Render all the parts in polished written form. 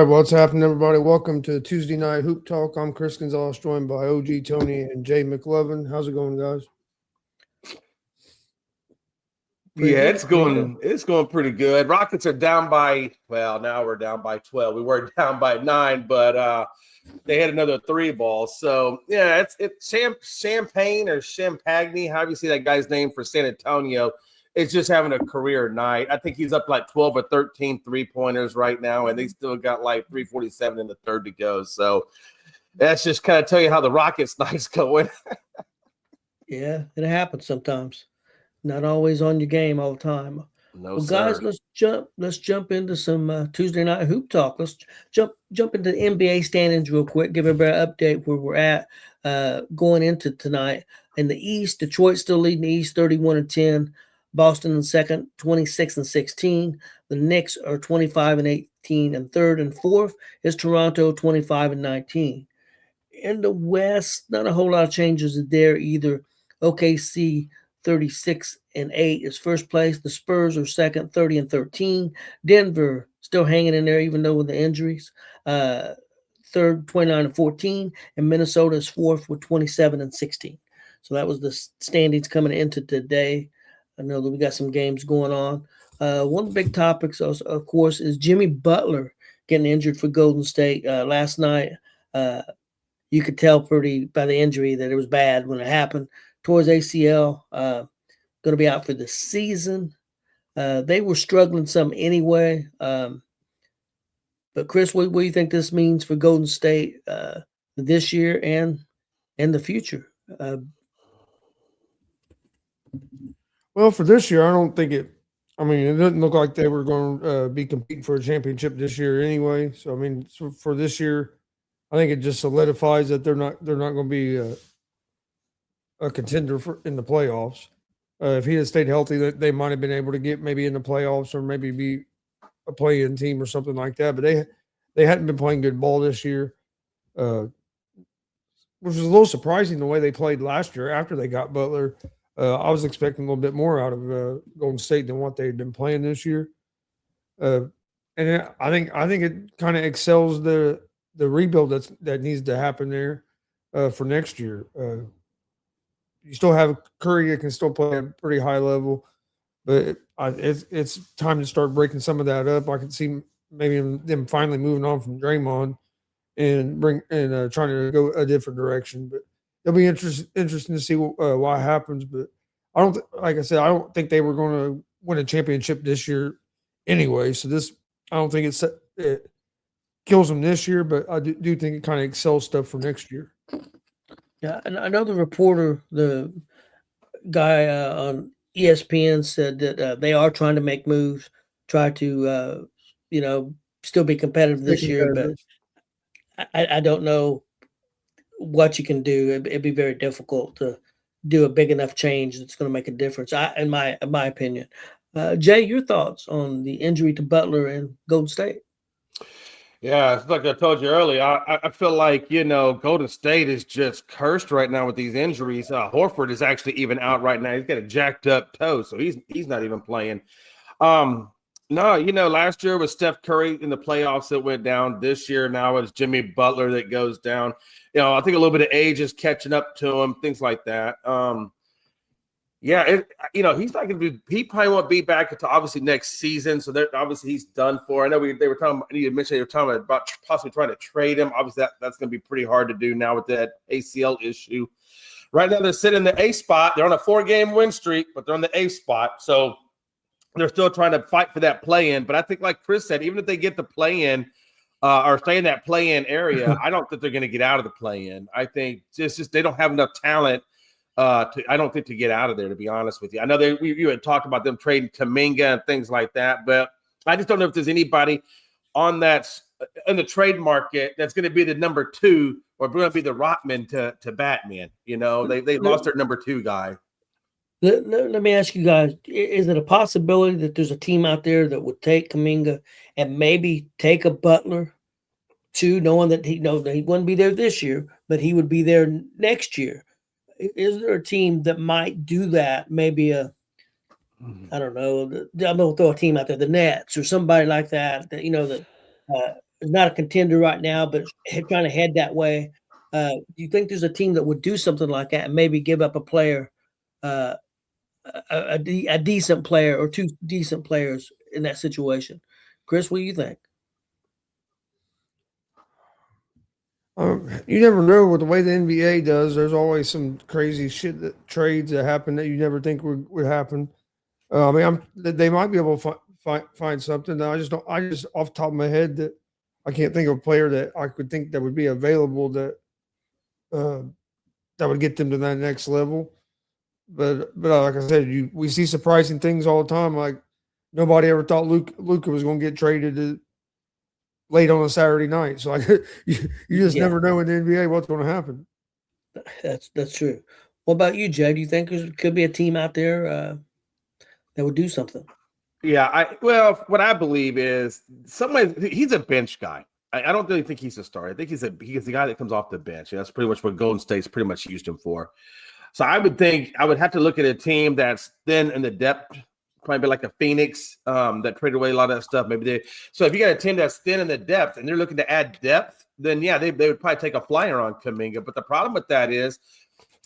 right, what's happening, everybody? Welcome to Tuesday Night Hoop Talk. I'm Chris Gonzalez, joined by OG Tony and Jay McLovin. How's it going, guys? Pretty Yeah, good, it's pretty going it's going pretty good. Rockets are down by now we're down by 12. We were down by 9, but they had another 3 ball. So yeah, it's Champagne or Champagne, however you see that guy's name for San Antonio. It's just having a career night. I think he's up like 12 or 13 3-pointers right now, and they still got like 3:47 in the third to go. So that's just kind of tell you how the Rockets night's going. Yeah, it happens sometimes. Not always on your game all the time. No, Well, guys, sir. let's jump into some Tuesday night hoop talk. Let's jump into the NBA standings real quick. Give everybody an update where we're at going into tonight. In the East, Detroit still leading the East 31-10. Boston in second, 26-16. The Knicks are 25-18, and third and fourth is Toronto, 25-19. In the West, not a whole lot of changes there either. OKC 36-8 is first place. The Spurs are second, 30-13. Denver still hanging in there, even though with the injuries. Third, 29-14, and Minnesota is fourth with 27-16. So that was the standings coming into today. I know that we got some games going on. One of the big topics, of course, is Jimmy Butler getting injured for Golden State last night. You could tell pretty by the injury that it was bad when it happened. Towards ACL, going to be out for the season. They were struggling some anyway. But Chris, what do you think this means for Golden State this year and in the future? Well, for this year, I don't think it. I mean, it doesn't look like they were going to be competing for a championship this year anyway. So, I mean, for this year, I think it just solidifies that they're not going to be a contender in the playoffs. If he had stayed healthy, they might have been able to get maybe in the playoffs or maybe be a play-in team or something like that. But they hadn't been playing good ball this year, which was a little surprising the way they played last year after they got Butler. I was expecting a little bit more out of Golden State than what they had been playing this year. And I think it kind of excels the rebuild that needs to happen there for next year. You still have Curry that can still play at a pretty high level, but it's time to start breaking some of that up. I can see maybe them finally moving on from Draymond and trying to go a different direction. But it'll be interesting to see what happens. But like I said, I don't think they were going to win a championship this year anyway. So I don't think it kills them this year, but I do think it kind of excels stuff for next year. Yeah, and I know the reporter, the guy on ESPN, said that they are trying to make moves, try to, still be competitive this year. But I don't know what you can do. It'd be very difficult to do a big enough change that's going to make a difference. In my opinion, Jay, your thoughts on the injury to Butler and Golden State? Yeah, it's like I told you earlier. I feel like Golden State is just cursed right now with these injuries. Horford is actually even out right now. He's got a jacked up toe, so he's not even playing. No, last year was Steph Curry in the playoffs that went down. This year now it's Jimmy Butler that goes down. I think a little bit of age is catching up to him, things like that. Yeah, he's not going to be. He probably won't be back until obviously next season. So obviously he's done for. I know they were talking. I need to mention they were talking about possibly trying to trade him. Obviously that's going to be pretty hard to do now with that ACL issue. Right now they're sitting in the A spot. They're on a 4-game win streak, but they're on the A spot. So they're still trying to fight for that play-in. But I think, like Chris said, even if they get the play-in or stay in that play-in area, I don't think they're going to get out of the play-in. I think just they don't have enough talent. I don't think to get out of there, to be honest with you. I know you had talked about them trading Kuminga and things like that, but I just don't know if there's anybody on that in the trade market that's going to be the number 2 or going to be the Rockman to Batman. They lost their number 2 guy. Let me ask you guys: is it a possibility that there's a team out there that would take Kuminga and maybe take a Butler too, knowing that he wouldn't be there this year, but he would be there next year? Is there a team that might do that? Maybe I don't know. I'm going to throw a team out there, the Nets or somebody like that. That is not a contender right now, but trying to head that way. Do you think there's a team that would do something like that and maybe give up a player, uh, a decent player or two decent players in that situation? Chris, what do you think? You never know with the way the NBA does. There's always some crazy shit that trades that happen that you never think would happen. I mean, they might be able to find something. I just don't. I just off the top of my head that I can't think of a player that I could think that would be available uh, that would get them to that next level. But like I said, we see surprising things all the time. Like nobody ever thought Luca was going to get traded late on a Saturday night. So like you just Yeah, never know in the NBA what's going to happen. that's true. What about you, Jay? Do you think there could be a team out there that would do something? Yeah, what I believe is he's a bench guy. I don't really think he's a star. I think he's a guy that comes off the bench. And that's pretty much what Golden State's pretty much used him for. So I would have to look at a team that's thin in the depth, probably like a Phoenix that traded away a lot of that stuff. So if you got a team that's thin in the depth and they're looking to add depth, then yeah, they would probably take a flyer on Kuminga. But the problem with that is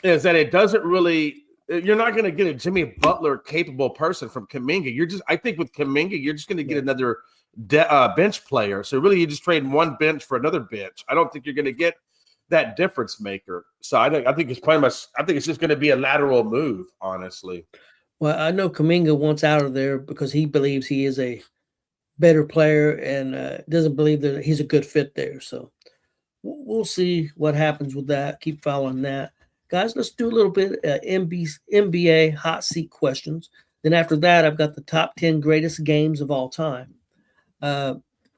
that it doesn't really. You're not going to get a Jimmy Butler capable person from Kuminga. I think with Kuminga, you're just going to get another bench player. So really, you just trade one bench for another bench. I don't think you're going to get that difference maker. So I think it's pretty much. I think it's just going to be a lateral move, honestly. Well, I know Kuminga wants out of there because he believes he is a better player and doesn't believe that he's a good fit there. So we'll see what happens with that. Keep following that. Guys, let's do a little bit NBA hot seat questions. Then after that, I've got the top 10 greatest games of all time.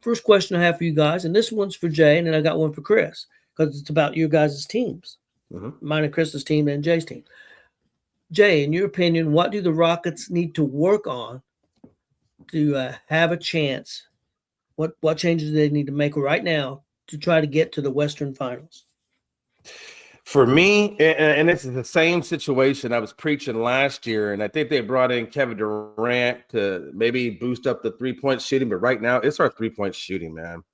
First question I have for you guys, and this one's for Jay, and then I got one for Chris because it's about your guys' teams. Mine and Chris's team and Jay's team. Jay, in your opinion, what do the Rockets need to work on to have a chance? What changes do they need to make right now to try to get to the Western Finals? For me, and this is the same situation I was preaching last year, and I think they brought in Kevin Durant to maybe boost up the three-point shooting, but right now it's our three-point shooting, man.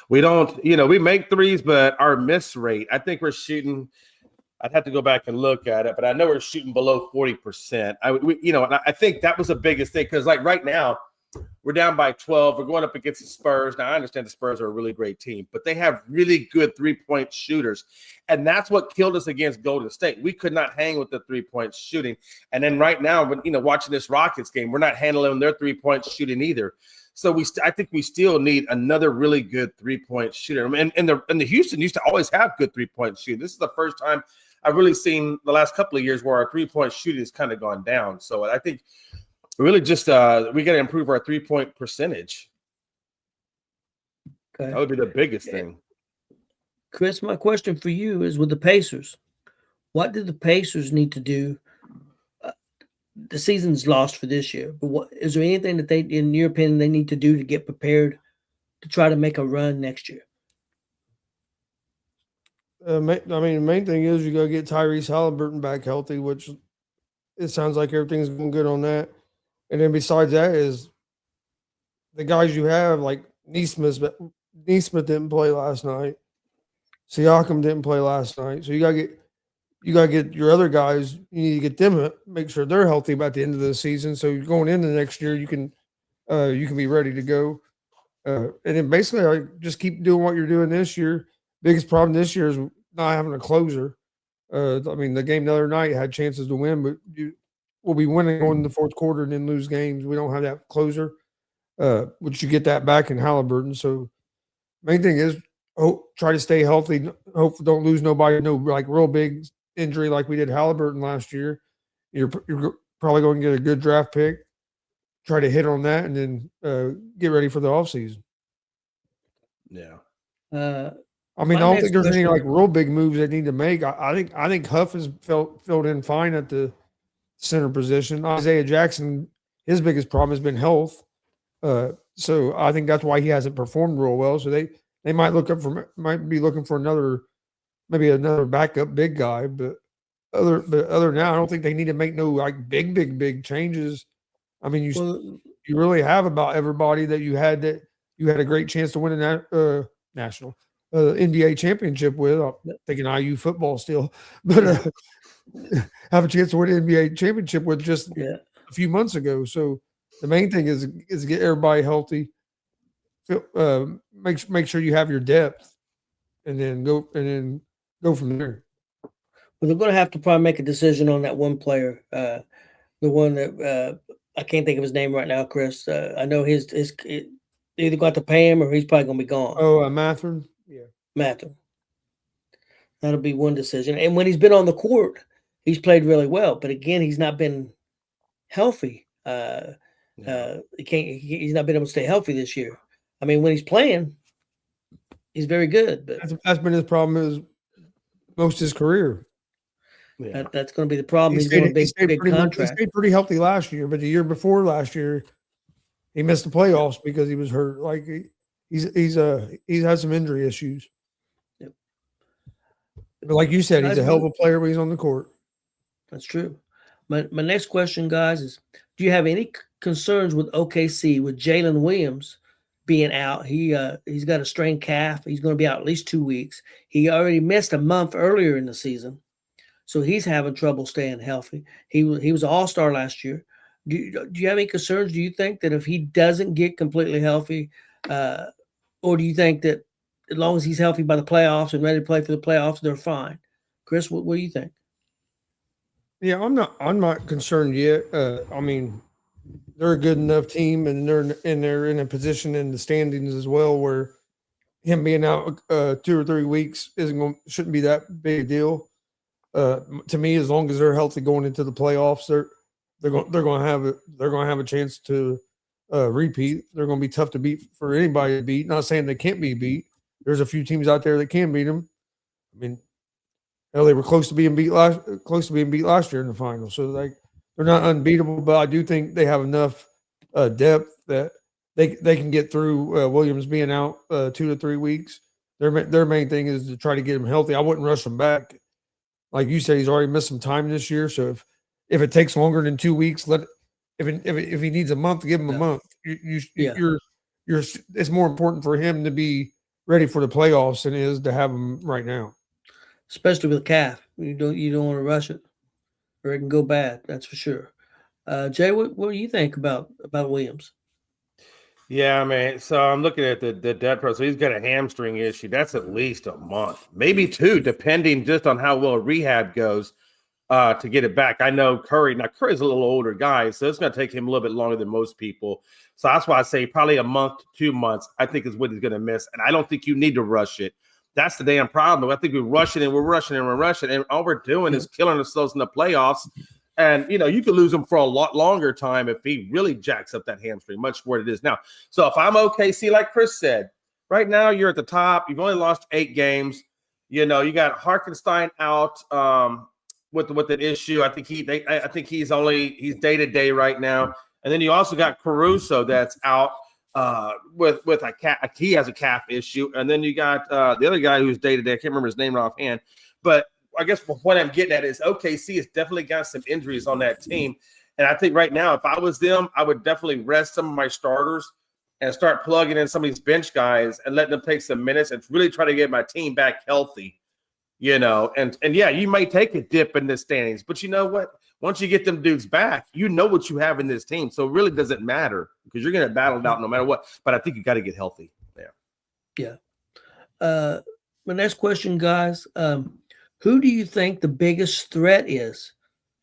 We don't, we make threes, but our miss rate, I think we're shooting – I'd have to go back and look at it, but I know we're shooting below 40%. And I think that was the biggest thing because, like, right now, we're down by 12. We're going up against the Spurs. Now, I understand the Spurs are a really great team, but they have really good three-point shooters, and that's what killed us against Golden State. We could not hang with the three-point shooting. And then right now, when watching this Rockets game, we're not handling their three-point shooting either. So I think we still need another really good three-point shooter. And the Houston used to always have good three-point shooting. This is the first time I've really seen the last couple of years where our three-point shooting has kind of gone down. So I think really just we got to improve our three-point percentage. Okay. That would be the biggest thing. Chris, my question for you is with the Pacers. What do the Pacers need to do? The season's lost for this year, but is there anything that they, in your opinion, they need to do to get prepared to try to make a run next year? The main thing is you got to get Tyrese Halliburton back healthy, which it sounds like everything's going good on that. And then besides that is the guys you have, like Neesmith didn't play last night. Siakam didn't play last night. So you got to get your other guys. You need to get them, make sure they're healthy by the end of the season. So you're going into next year, you can be ready to go. And then basically, just keep doing what you're doing this year. Biggest problem this year is not having a closer. The game the other night had chances to win, but we'll be winning going in the fourth quarter and then lose games. We don't have that closer, which you get that back in Halliburton. So main thing is try to stay healthy. Hope don't lose nobody. No like real big injury like we did Halliburton last year. You're probably going to get a good draft pick. Try to hit on that and then get ready for the offseason. Yeah. I don't think there's any like real big moves they need to make. I think Huff has filled in fine at the center position. Isaiah Jackson, his biggest problem has been health. So I think that's why he hasn't performed real well. So they might be looking for another backup big guy. But other than that, I don't think they need to make no like big changes. I mean, you really have about everybody that you had a great chance to win in that NBA championship with. I'm thinking IU football still, but have a chance to win an NBA championship with just a few months ago. So the main thing is get everybody healthy. Make sure you have your depth, and then go from there. Well, they're going to have to probably make a decision on that one player, the one that I can't think of his name right now, Chris. I know his they either got to pay him or he's probably going to be gone. Oh, Mathern? Yeah. Mathern. That'll be one decision. And when he's been on the court, he's played really well. But again, he's not been healthy. He's not been able to stay healthy this year. I mean, when he's playing, he's very good. But that's been his problem is most of his career. Yeah. That's going to be the problem. He's going to big contract. He stayed pretty healthy last year, but the year before last year, he missed the playoffs because he was hurt. Like he's had some injury issues. Yep. But like you said, he's a hell of a player when he's on the court. That's true. My next question, guys, is: do you have any concerns with OKC with Jalen Williams being out? He's got a strained calf. He's going to be out at least 2 weeks. He already missed a month earlier in the season. So he's having trouble staying healthy. He was an all-star last year. Do you have any concerns? Do you think that if he doesn't get completely healthy, or do you think that as long as he's healthy by the playoffs and ready to play for the playoffs, they're fine? Chris, what do you think? Yeah, I'm not concerned yet. I mean, they're a good enough team, and they're in a position in the standings as well where him being out 2 or 3 weeks shouldn't be that big a deal. To me, as long as they're healthy going into the playoffs, they're going to have a chance to repeat. They're going to be tough to beat for anybody to beat. Not saying they can't be beat. There's a few teams out there that can beat them. I mean, they were close to being beat last year in the finals. So they're not unbeatable, but I do think they have enough depth that they can get through Williams being out 2 to 3 weeks. Their main thing is to try to get him healthy. I wouldn't rush him back. Like you said, he's already missed some time this year. So if it takes longer than 2 weeks, if he needs a month, give him a month. It's more important for him to be ready for the playoffs than it is to have him right now. Especially with a calf, you don't want to rush it, or it can go bad. That's for sure. Jay, what do you think about Williams? Yeah, man. So I'm looking at the depth chart. So he's got a hamstring issue. That's at least a month, maybe 2, depending just on how well rehab goes to get it back. I know Curry's a little older guy, so it's going to take him a little bit longer than most people. So that's why I say probably a month to 2 months, I think is what he's going to miss. And I don't think you need to rush it. That's the damn problem. I think we're rushing, and all we're doing is killing ourselves in the playoffs. And, you could lose him for a lot longer time if he really jacks up that hamstring, much more than it is now. So if I'm OKC, like Chris said, right now you're at the top. You've only lost 8 games. You got Hartenstein out with that issue. I think he's day-to-day right now. And then you also got Caruso that's out with a calf. He has a calf issue. And then you got the other guy who's day-to-day. I can't remember his name offhand. But I guess what I'm getting at is OKC has definitely got some injuries on that team. And I think right now, if I was them, I would definitely rest some of my starters and start plugging in some of these bench guys and letting them take some minutes and really try to get my team back healthy, And yeah, you may take a dip in the standings, but you know what? Once you get them dudes back, you know what you have in this team. So it really doesn't matter because you're going to battle it out no matter what. But I think you got to get healthy there. Yeah. My next question, guys. Who do you think the biggest threat is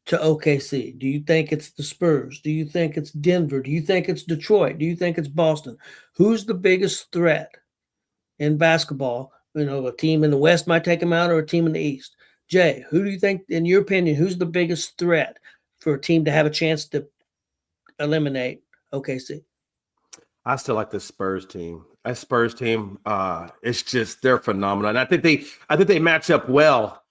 to OKC? Do you think it's the Spurs? Do you think it's Denver? Do you think it's Detroit? Do you think it's Boston? Who's the biggest threat in basketball? A team in the West might take them out, or a team in the East. Jay, who do you think, in your opinion, who's the biggest threat for a team to have a chance to eliminate OKC? I still like the Spurs team. That Spurs team, it's just they're phenomenal, and I think they match up well.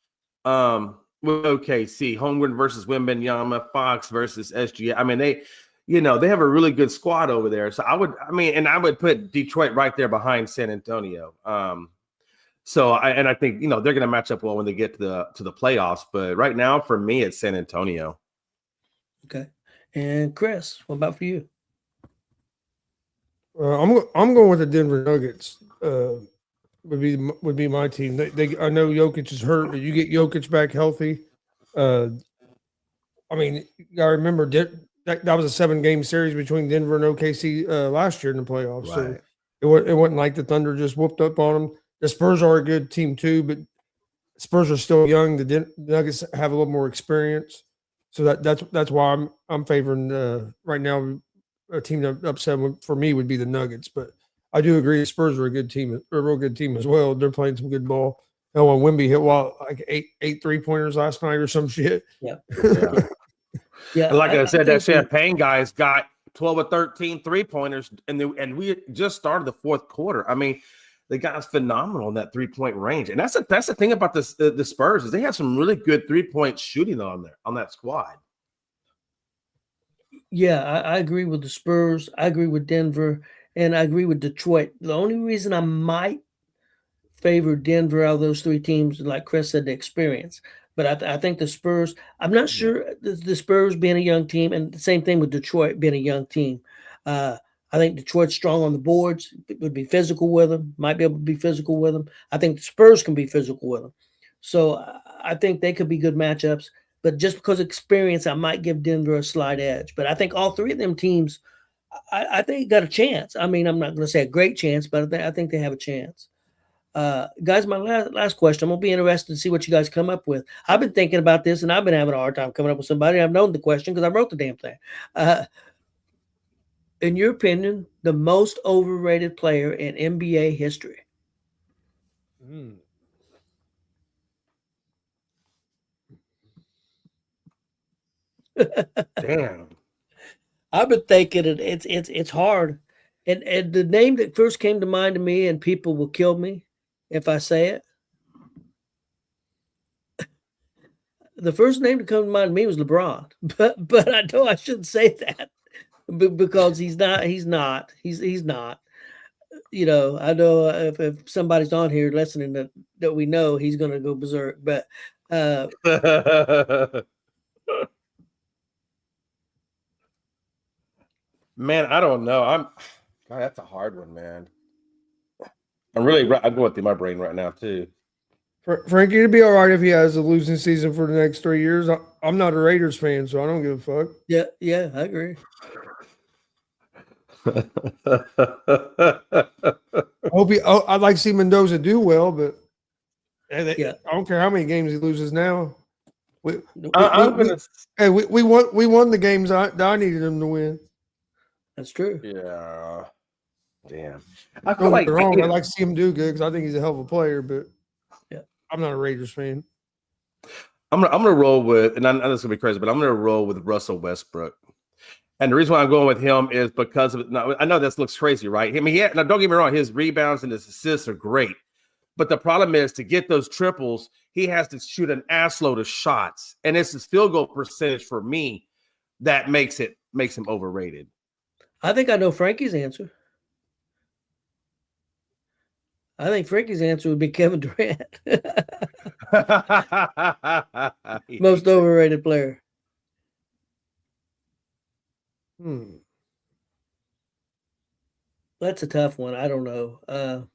With OKC, Holmgren versus Wembanyama, Fox versus SGA. I mean, they have a really good squad over there. So I would put Detroit right there behind San Antonio. I think they're going to match up well when they get to the playoffs. But right now, for me, it's San Antonio. Okay, and Chris, what about for you? I'm going with the Denver Nuggets. would be my team. I know Jokic is hurt, but you get Jokic back healthy. I mean, you gotta remember that was a 7-game series between Denver and OKC last year in the playoffs. So Right. it wasn't like the Thunder just whooped up on them. The Spurs are a good team too, but Spurs are still young. The Nuggets have a little more experience, so that's why I'm favoring right now. A team that upset for me would be the Nuggets, but I do agree the Spurs are a good team, a real good team as well. They're playing some good ball. And when Wemby hit like eight 3-pointers last night or some shit. Yeah. Yeah. And like I said, that think Champagne guy's got 12 or 13 3-pointers, and we just started the fourth quarter. I mean, the guy's phenomenal in that 3-point range, and that's the thing about the Spurs is they have some really good 3-point shooting on that squad. Yeah, I agree with the Spurs. I agree with Denver, and I agree with Detroit. The only reason I might favor Denver out of those three teams, like Chris said, the experience. But I think the Spurs, I'm not sure the Spurs being a young team, and the same thing with Detroit being a young team. I think Detroit's strong on the boards, would be physical with them, might be able to be physical with them. I think the Spurs can be physical with them. So I think they could be good matchups. But just because of experience, I might give Denver a slight edge. But I think all three of them teams, I think got a chance. I mean, I'm not going to say a great chance, but I think they have a chance. Guys, my last question. I'm going to be interested to see what you guys come up with. I've been thinking about this, and I've been having a hard time coming up with somebody. I've known the question because I wrote the damn thing. In your opinion, the most overrated player in NBA history? Damn. I've been thinking it's hard, and the name that first came to mind to me, and people will kill me if I say it. The first name to come to mind to me was LeBron, but I know I shouldn't say that because he's not. You know, I know if somebody's on here listening that we know, he's going to go berserk. But man, I don't know. God, that's a hard one, man. I'm going through my brain right now too. Frankie, it'd be all right if he has a losing season for the next 3 years. I'm not a Raiders fan, so I don't give a fuck. yeah, I agree. I'd like to see Mendoza do well, but I don't care how many games he loses now. We won the games I needed him to win. That's true. Yeah. Damn. I feel like wrong. I'd like to see him do good because I think he's a hell of a player, but I'm not a Raiders fan. I'm gonna roll with, and I know this is gonna be crazy, but I'm gonna roll with Russell Westbrook. And the reason why I'm going with him is because of now, I know this looks crazy, right? I mean, now don't get me wrong, his rebounds and his assists are great. But the problem is to get those triples, he has to shoot an assload of shots. And it's his field goal percentage for me that makes him overrated. I think I know Frankie's answer. I think Frankie's answer would be Kevin Durant. Most overrated player. That's a tough one. I don't know. I'm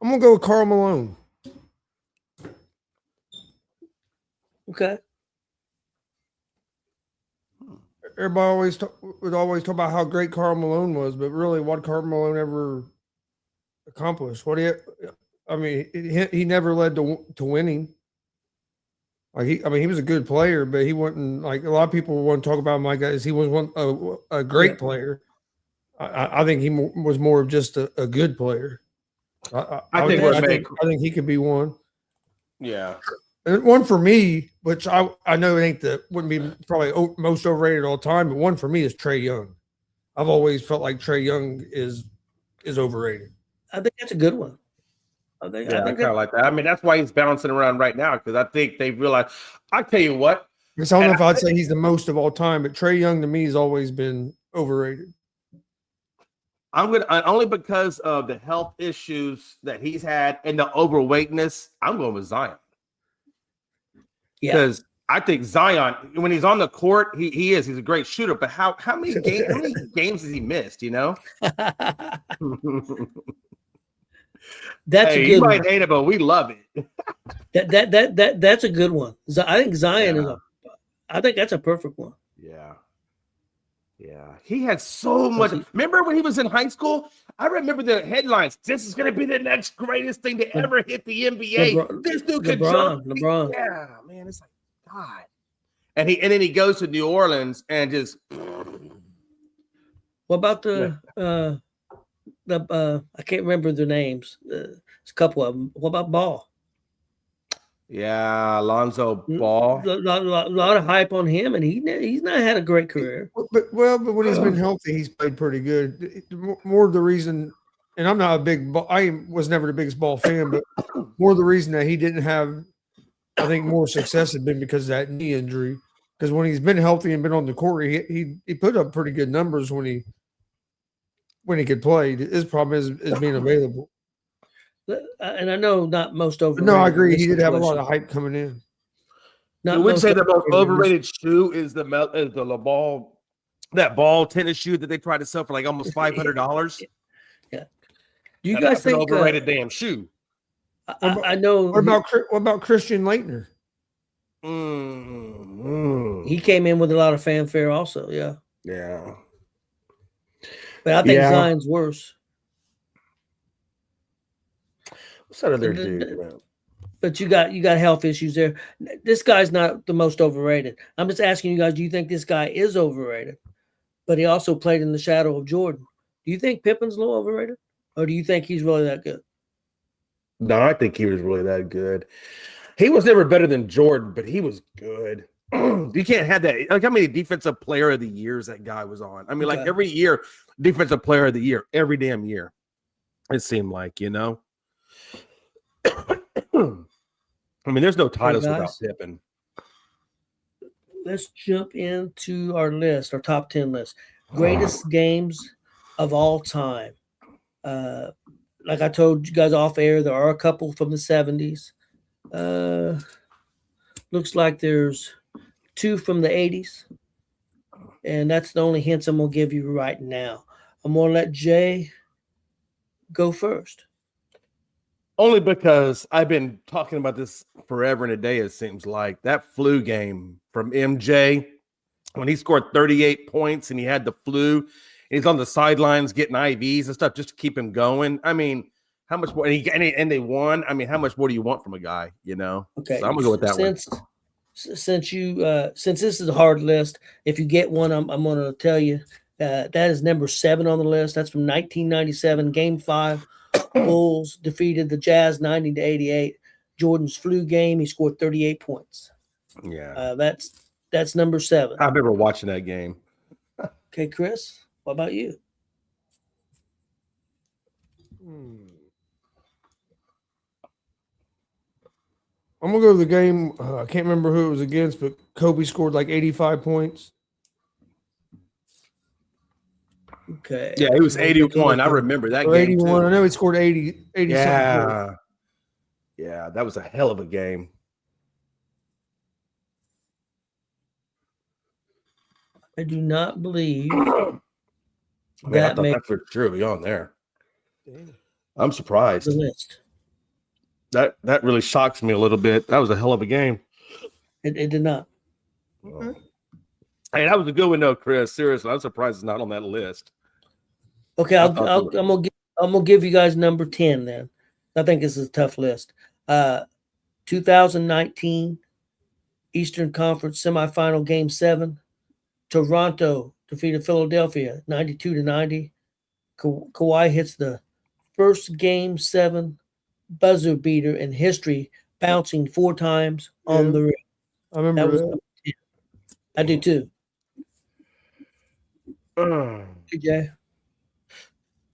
gonna go with Karl Malone. Okay. Everybody would always talk about how great Karl Malone was, but really, what Karl Malone ever accomplished? He never led to winning. He was a good player, but he wasn't like a lot of people want to talk about him like as he was a great player. I think he was more of just a good player. I think he could be one. Yeah. And one for me, which I know wouldn't be probably most overrated all time, but one for me is Trae Young. I've always felt like Trae Young is overrated. I think that's a good one. I kind of like that. I mean, that's why he's bouncing around right now because I think they realize. I tell you what, I don't know if I'd say he's the most of all time, but Trae Young to me has always been overrated. Only because of the health issues that he's had and the overweightness. I'm going with Zion. Yeah, because I think Zion, when he's on the court, he's a great shooter. But how many games has he missed? You know, That's hey, a you good one. might hate it, but we love it. That's a good one. I think Zion is I think that's a perfect one. Yeah. Yeah. He had so much. Remember when he was in high school? I remember the headlines. This is going to be the next greatest thing to ever hit the NBA. This dude could jump. LeBron. Yeah, man. It's like, God. And then he goes to New Orleans and just. What about the I can't remember their names. There's a couple of them. What about Ball? Yeah, Lonzo Ball. A lot of hype on him, and he's not had a great career. But when he's been healthy, he's played pretty good. More the reason, and I'm not a big ball, I was never the biggest Ball fan, but more the reason that he didn't have, I think, more success had been because of that knee injury. Because when he's been healthy and been on the court, he put up pretty good numbers when he could play. His problem is being available. And I know not most overrated. No, I agree. He did have a lot of hype coming in. I would say the most overrated shoe is the ball, that ball tennis shoe that they tried to sell for like almost $500. Yeah. Do you guys think an overrated damn shoe? I know. What about Christian Laettner? He came in with a lot of fanfare, also. Yeah. Yeah. But I think Zion's worse. What's that other dude, man? But you got health issues there. This guy's not the most overrated. I'm just asking you guys, do you think this guy is overrated? But he also played in the shadow of Jordan. Do you think Pippen's a little overrated? Or do you think he's really that good? No, I think he was really that good. He was never better than Jordan, but he was good. You can't have that. Like, how many defensive player of the years that guy was on? I mean, like every year, defensive player of the year, every damn year. It seemed like, you know. I mean, there's no titles without Pippen. Let's jump into our list, our top 10 list. Greatest games of all time. Like I told you guys off air, there are a couple from the 70s. Looks like there's 2 from the 80s. And that's the only hints I'm going to give you right now. I'm going to let Jay go first. Only because I've been talking about this forever and a day, it seems like. That flu game from MJ, when he scored 38 points and he had the flu, and he's on the sidelines getting IVs and stuff just to keep him going. I mean, how much more? And they won. I mean, how much more do you want from a guy, you know? Okay. So I'm going to go with that one. Since this is a hard list, if you get one, I'm going to tell you that is number 7 on the list. That's from 1997, Game 5. Bulls defeated the Jazz 90-88. Jordan's flu game, he scored 38 points. Yeah. That's number 7. I remember watching that game. Okay, Chris, what about you? I'm going to go to the game. I can't remember who it was against, but Kobe scored like 85 points. Okay. Yeah, it was 81. I remember that game 81. too. I know he scored 80 yeah. Yeah, that was a hell of a game. I do not believe Man, I thought that for sure be on there. I'm surprised. The list. That really shocks me a little bit. That was a hell of a game. It did not. Okay. Hey, that was a good one, though, Chris. Seriously, I'm surprised it's not on that list. Okay, I'm gonna give you guys number 10 then. I think this is a tough list. 2019 Eastern Conference semifinal Game 7. Toronto defeated Philadelphia 92-90. Kawhi hits the first Game 7 buzzer beater in history, bouncing 4 times on the rim. I remember that. I do too. Jay?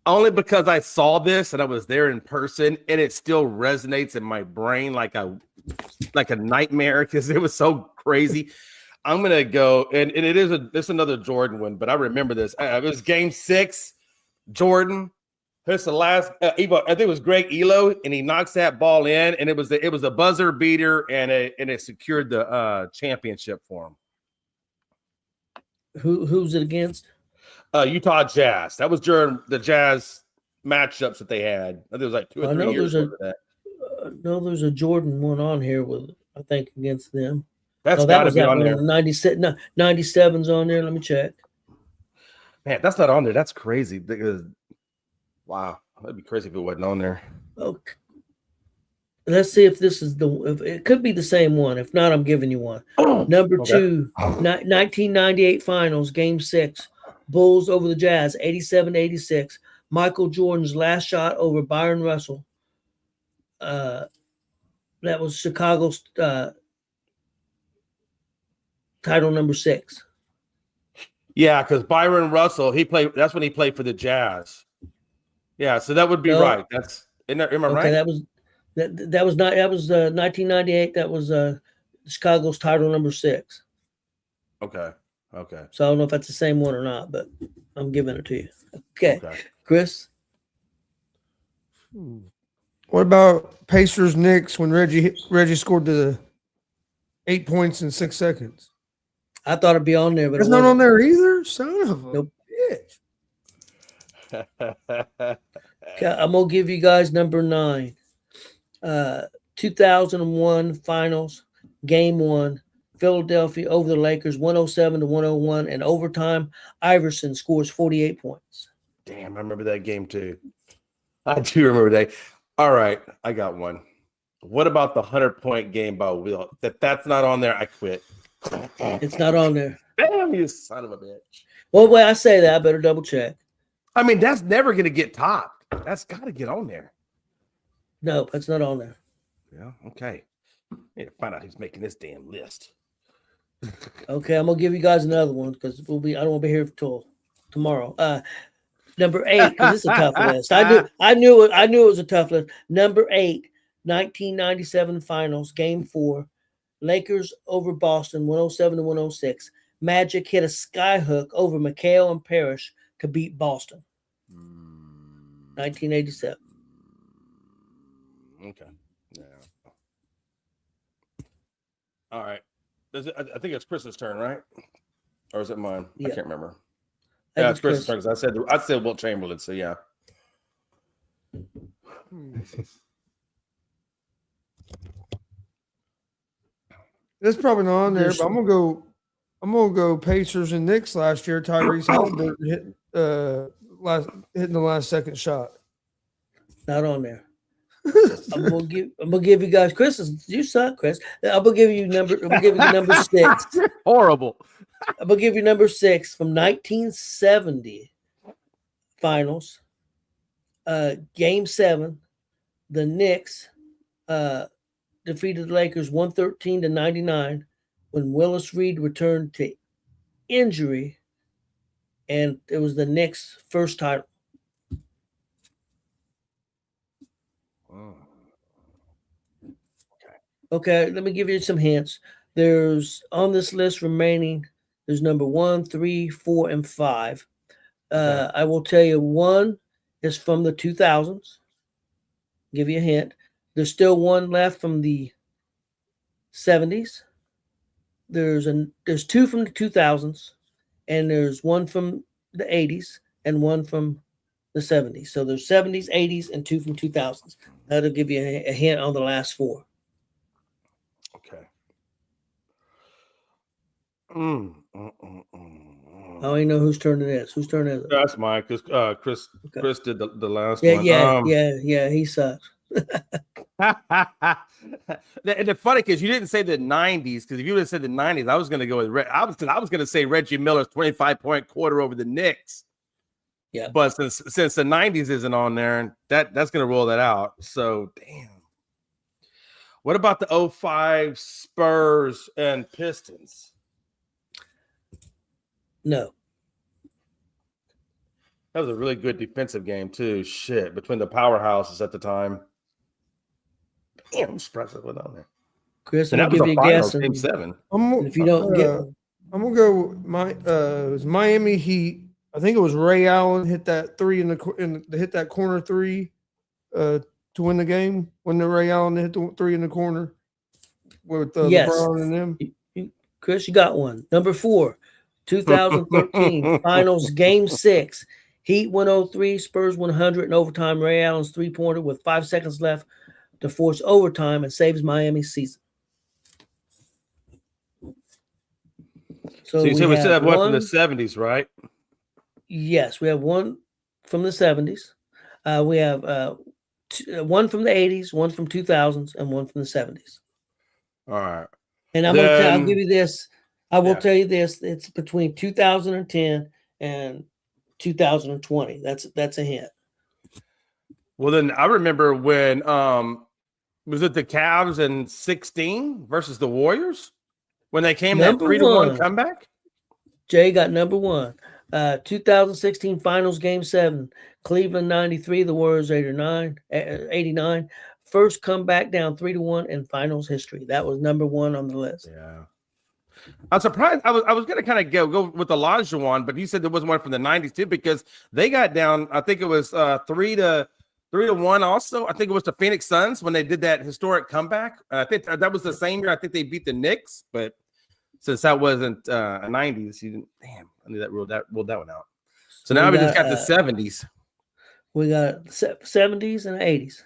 Only because I saw this and I was there in person, and it still resonates in my brain like a nightmare because it was so crazy. I'm gonna go, and it's another Jordan one, but I remember this. It was Game 6, Jordan. It's the last. Evo, I think it was Greg Elo, and he knocks that ball in, and it was a buzzer beater, and it secured the championship for him. Who's it against? Utah Jazz. That was during the Jazz matchups that they had. I think it was like 2 or 3 years after that. No, there's a Jordan one on here with, I think, against them. That's got to be on there. 97's on there. Let me check. Man, that's not on there. That's crazy. Because, wow, that'd be crazy if it wasn't on there. Okay. Let's see if this is if it could be the same one. If not, I'm giving you one. Number 2, 1998 Finals, Game 6. Bulls over the Jazz, 87-86. Michael Jordan's last shot over Byron Russell. That was Chicago's title number 6. Yeah, because Byron Russell, that's when he played for the Jazz. Yeah, so that would be right. Am I right? That was 1998. That was Chicago's title number 6. Okay. So I don't know if that's the same one or not, but I'm giving it to you. Okay. Chris? What about Pacers Knicks when Reggie scored the 8 points in 6 seconds? I thought it'd be on there, but it's not on there either. Son of a bitch. Okay, I'm gonna give you guys number 9. 2001 Finals, Game 1. Philadelphia over the Lakers, 107-101, and overtime. Iverson scores 48 points. Damn, I remember that game too. I do remember that. All right, I got one. What about the 100-point game by Will? That's not on there. I quit. It's not on there. Damn, you son of a bitch. Well, when I say that, I better double check. I mean, that's never going to get topped. That's got to get on there. No, that's not on there. Yeah, okay. Need to find out who's making this damn list. Okay, I'm gonna give you guys another one because I don't want to be here till tomorrow. Number 8, because it's a tough list. I knew it was a tough list. Number 8, 1997 Finals, Game 4, Lakers over Boston, 107-106. Magic hit a skyhook over McHale and Parrish to beat Boston. 1987. Okay. Yeah. All right. I think it's Chris's turn, right? Or is it mine? Yeah. I can't remember. Yeah, it's Chris's turn because I said Wilt Chamberlain, so yeah. It's probably not on there, but I'm gonna go Pacers and Knicks last year. Tyrese Halliburton hitting the last second shot. Not on there. I'm gonna give you guys. You suck, Chris. I'm gonna give you number 6. Horrible. I'm gonna give you number 6 from 1970 Finals. Game 7, the Knicks defeated the Lakers 113-99 when Willis Reed returned to injury, and it was the Knicks' first title. Okay, let me give you some hints. There's on this list remaining, there's number 1, 3, 4, and 5. I will tell you 1 is from the 2000s. Give you a hint. There's still 1 left from the 70s. There's 2 from the 2000s, and there's 1 from the 80s and 1 from the 70s. So there's 70s, 80s, and 2 from 2000s. That'll give you a hint on the last 4. Okay. I don't even know whose turn it is. Whose turn is it? That's mine because Chris did the last one. Yeah, he sucks. And the funny is you didn't say the 90s, because if you would have said the 90s, I was going to go with I was going to say Reggie Miller's 25-point quarter over the Knicks. Yeah, but since the 90s isn't on there, that's going to roll that out. So damn. What about the 05 Spurs and Pistons? No. That was a really good defensive game too. Shit, between the powerhouses at the time. Damn, I'm surprised it went on there. Chris, I'm gonna give you a guess. Game 7. If you don't get, I'm gonna go. It was Miami Heat I think it was Ray Allen hit that three hit that corner three to win the game. When the Ray Allen hit the three in the corner with Yes. LeBron and them. Chris, you got one. Number 4, 2013 Finals Game 6. Heat 103, Spurs 100 in overtime. Ray Allen's three-pointer with 5 seconds left to force overtime and saves Miami's season. So you say we still have one from the one. 70s, right? Yes, we have one from the 70s. We have one from the 80s, one from 2000s, and one from the 70s. All right. And I'll give you this. I will tell you this. It's between 2010 and 2020. That's a hint. Well, then I remember when was it the Cavs in 16 versus the Warriors when they came that 3-1 comeback? Jay got number 1. 2016 Finals Game 7. Cleveland 93, the Warriors 89. First comeback down 3-1 in finals history. That was number 1 on the list. Yeah. I'm surprised. I was going to kind of go with Olajuwon, but you said there wasn't one from the 90s too, because they got down, I think it was 3-1 also. I think it was the Phoenix Suns when they did that historic comeback. I think that was the same year. I think they beat the Knicks, but since that wasn't a 90s, you didn't. Damn, I knew that ruled that one out. So now we just got the 70s. We got 70s and 80s.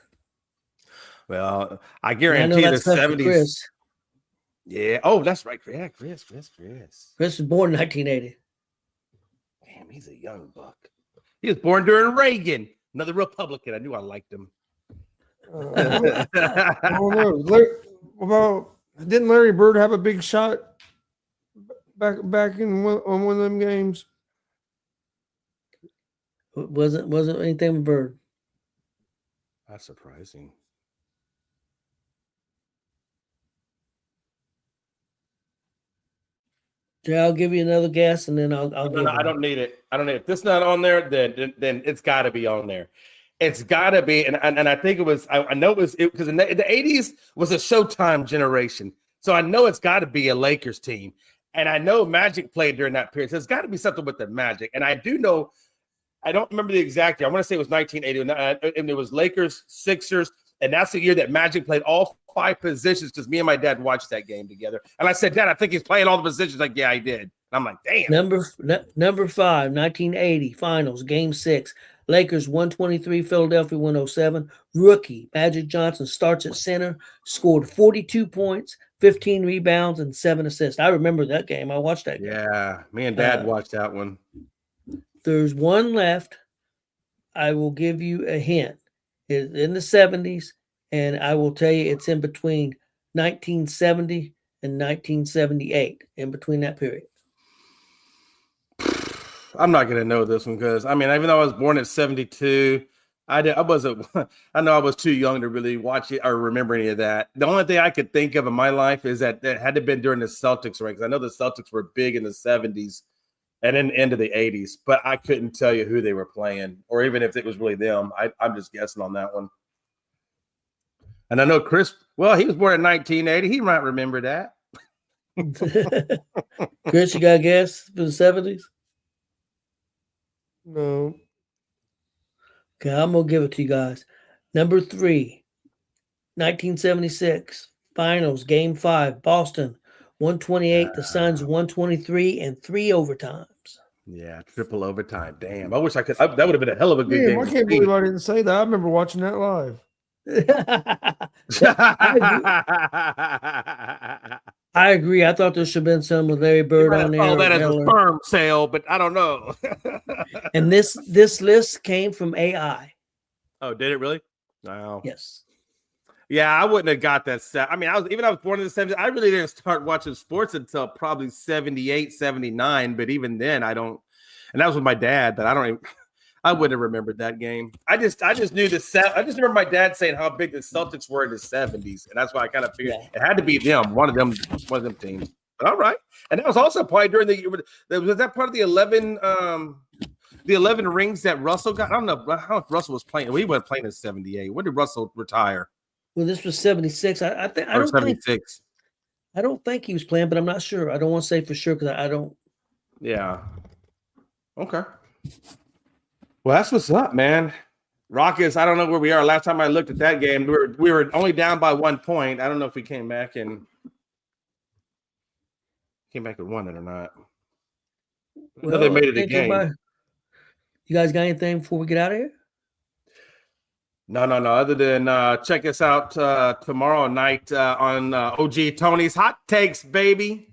Well, I guarantee the 70s. Yeah. Oh, that's right. Yeah, Chris. Chris was born in 1980. Damn, he's a young buck. He was born during Reagan, another Republican. I knew I liked him. I don't know. Didn't Larry Bird have a big shot back in on one of them games? Wasn't anything with Bird. That's surprising. Jay, I'll give you another guess, and then I'll give. I don't need it. I don't need it. If it's not on there, then it's got to be on there. It's got to be, and I think it was. I know it was because in the 80s was a Showtime generation, so I know it's got to be a Lakers team, and I know Magic played during that period. So it's got to be something with the Magic, and I do know. I don't remember the exact year. I want to say it was 1980, and it was Lakers, Sixers, and that's the year that Magic played all 5 positions because me and my dad watched that game together. And I said, Dad, I think he's playing all the positions. Like, yeah, he did. And I'm like, damn. Number 5, 1980 Finals Game 6. Lakers 123, Philadelphia 107. Rookie Magic Johnson starts at center, scored 42 points, 15 rebounds, and 7 assists. I remember that game. I watched that game. Yeah, me and Dad watched that one. There's one left. I will give you a hint. It's in the 70s, and I will tell you it's in between 1970 and 1978, in between that period. I'm not going to know this one because, I mean, even though I was born in 72, I know I was too young to really watch it or remember any of that. The only thing I could think of in my life is that it had to have been during the Celtics, right? Because I know the Celtics were big in the 70s. And then into the 80s, but I couldn't tell you who they were playing or even if it was really them. I'm just guessing on that one. And I know Chris, well, he was born in 1980. He might remember that. Chris, you got a guess for the 70s? No. Okay, I'm going to give it to you guys. Number 3, 1976, Finals, Game 5, Boston, 128, the Suns 123, and 3 overtimes. Yeah, triple overtime. Damn, I wish I could. That would have been a hell of a good game. I can't believe I didn't say that. I remember watching that live. I agree. I thought there should have been some with Larry Bird on there. Oh, that is a sperm sale, but I don't know. And this list came from AI. Oh, did it really? Wow. Yes. Yeah, I wouldn't have got that set. I mean, I was born in the 70s. I really didn't start watching sports until probably 78, 79. But even then, I don't. And that was with my dad. But I wouldn't have remembered that game. I just knew the set. I just remember my dad saying how big the Celtics were in the 70s, and that's why I kind of figured it had to be them, one of them teams. But all right, and that was also probably during the was that part of the 11 rings that Russell got. I don't know how Russell was playing. He wasn't playing in 78. When did Russell retire? Well, this was 76. I don't 76. I don't think he was playing, but I'm not sure. I don't want to say for sure because I don't. Yeah. Okay. Well, that's what's up, man. Rockets, I don't know where we are. Last time I looked at that game, we were only down by 1 point. I don't know if we came back and won it or not. I know they made it a game. You guys got anything before we get out of here? No. Other than check us out tomorrow night on OG Tony's Hot Takes, baby.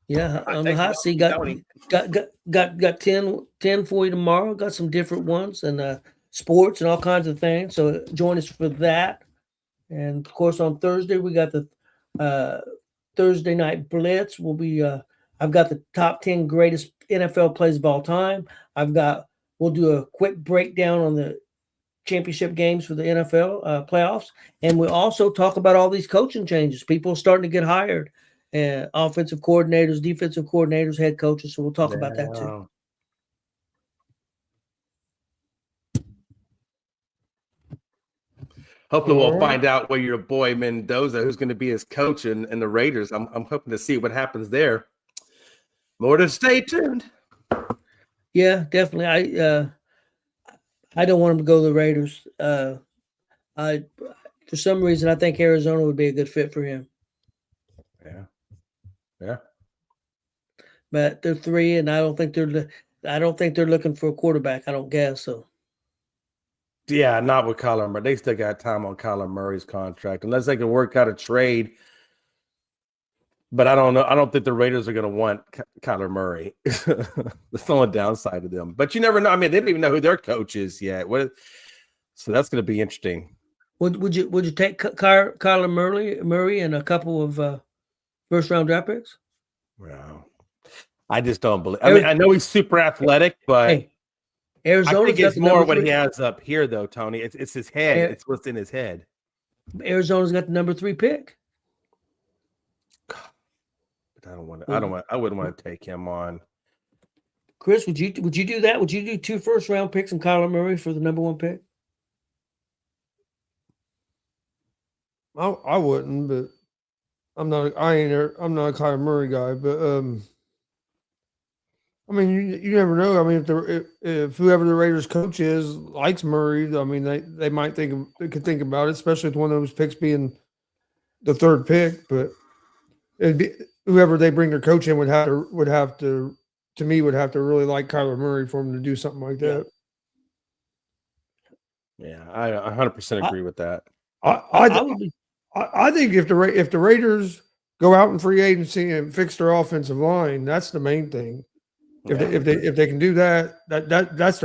Yeah, on the hot seat. Got 10 for you tomorrow. Got some different ones and sports and all kinds of things. So join us for that. And of course, on Thursday we got the Thursday night blitz. Will be. I've got the top 10 greatest NFL plays of all time. We'll do a quick breakdown on the championship games for the NFL playoffs, and we'll also talk about all these coaching changes. People starting to get hired, offensive coordinators, defensive coordinators, head coaches. So we'll talk about that too. Hopefully, we'll find out where your boy Mendoza, who's going to be his coach in the Raiders. I'm hoping to see what happens there. More to stay tuned. Yeah, definitely. I don't want him to go to the Raiders. For some reason, I think Arizona would be a good fit for him. Yeah. But they're 3, and I don't think they're looking for a quarterback. I don't guess so. Yeah, not with Kyler Murray. They still got time on Kyler Murray's contract, unless they can work out a trade. But I don't know. I don't think the Raiders are going to want Kyler Murray. That's the only downside to them. But you never know. I mean, they don't even know who their coach is yet. So that's going to be interesting. Would you take Kyler Murray and a couple of first round draft picks? Wow. I just don't believe. I mean, I know he's super athletic, but hey, Arizona. I think it's more what he has up here, though, Tony. It's his head. It's what's in his head. Arizona's got the number 3 pick. I wouldn't want to take him on. Chris, would you do that? Would you do 2 first round picks and Kyler Murray for the number 1 pick? I wouldn't, but I'm not a Kyler Murray guy, but I mean, you never know. I mean, if whoever the Raiders coach is likes Murray, I mean, they might could think about it, especially with one of those picks being the 3rd pick. But it'd be whoever they bring their coach in would have to really like Kyler Murray for him to do something like that. Yeah, I 100% agree with that. I think if the Raiders go out in free agency and fix their offensive line, that's the main thing. If they can do that, that's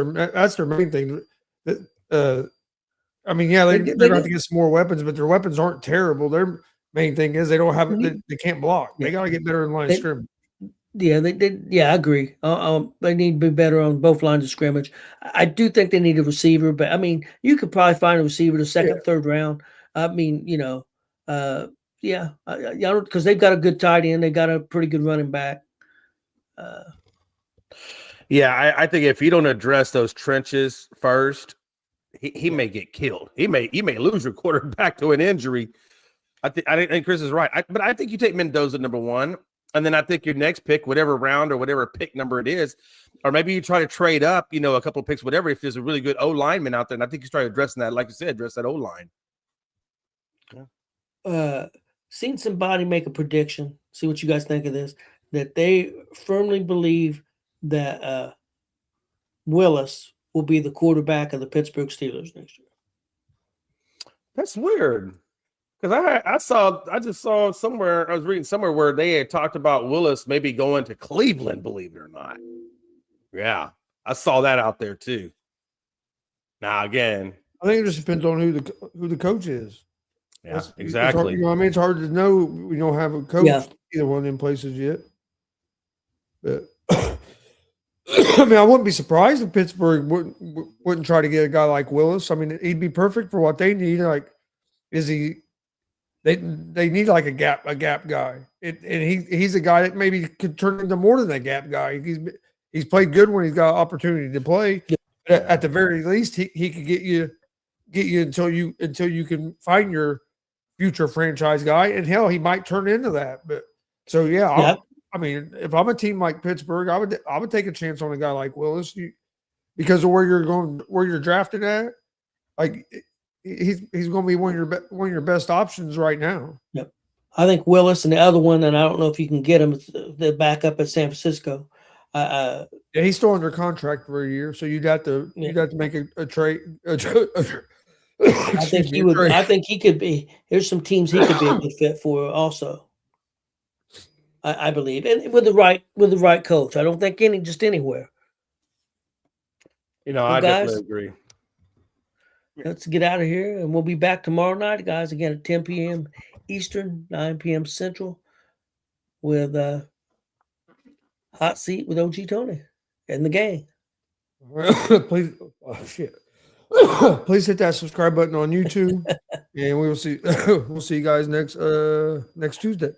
their main thing. I mean, yeah, they're going to have to get some more weapons, but their weapons aren't terrible. Their main thing is they don't have they can't block. They got to get better in line of scrimmage. Yeah, I agree. They need to be better on both lines of scrimmage. I do think they need a receiver, but I mean, you could probably find a receiver the 2nd, 3rd round. I mean, because they've got a good tight end, they got a pretty good running back. I think if you don't address those trenches first, he may get killed. You may lose your quarterback to an injury. I think Chris is right. But I think you take Mendoza number 1, and then I think your next pick, whatever round or whatever pick number it is, or maybe you try to trade up, a couple of picks, whatever. If there's a really good O lineman out there, and I think you start addressing that, like you said, address that O line. Seen somebody make a prediction. See what you guys think of this. That they firmly believe that Willis will be the quarterback of the Pittsburgh Steelers next year. That's weird. Because I just saw somewhere, I was reading somewhere where they had talked about Willis maybe going to Cleveland, believe it or not. Yeah, I saw that out there too. Now again, I think it just depends on who the coach is. Yeah, exactly. It's hard, it's hard to know. We don't have a coach either one of them places yet. But I mean, I wouldn't be surprised if Pittsburgh wouldn't try to get a guy like Willis. I mean, he'd be perfect for what they need. Like, they need like a gap guy, and he's a guy that maybe could turn into more than a gap guy. He's played good when he's got opportunity to play. Yeah. At the very least, he could get you until you can find your future franchise guy, and hell, he might turn into that. But so I mean, if I'm a team like Pittsburgh, I would take a chance on a guy like Willis. because of where you're drafted at. Like he's going to be one of your best options right now. Yep. I think Willis and the other one, and I don't know if you can get him, the backup at San Francisco. Yeah, he's still under contract for a year, so you'd have to make a trade. I think he would. I think he could be. There's some teams he could be a good fit for also. I believe, and with the right coach. I don't think just anywhere. I definitely agree. Let's get out of here, and we'll be back tomorrow night, guys. Again at 10 p.m. Eastern, 9 p.m. Central, with Hot Seat with OG Tony and the gang. Please, please hit that subscribe button on YouTube, and we will see. We'll see you guys next Tuesday.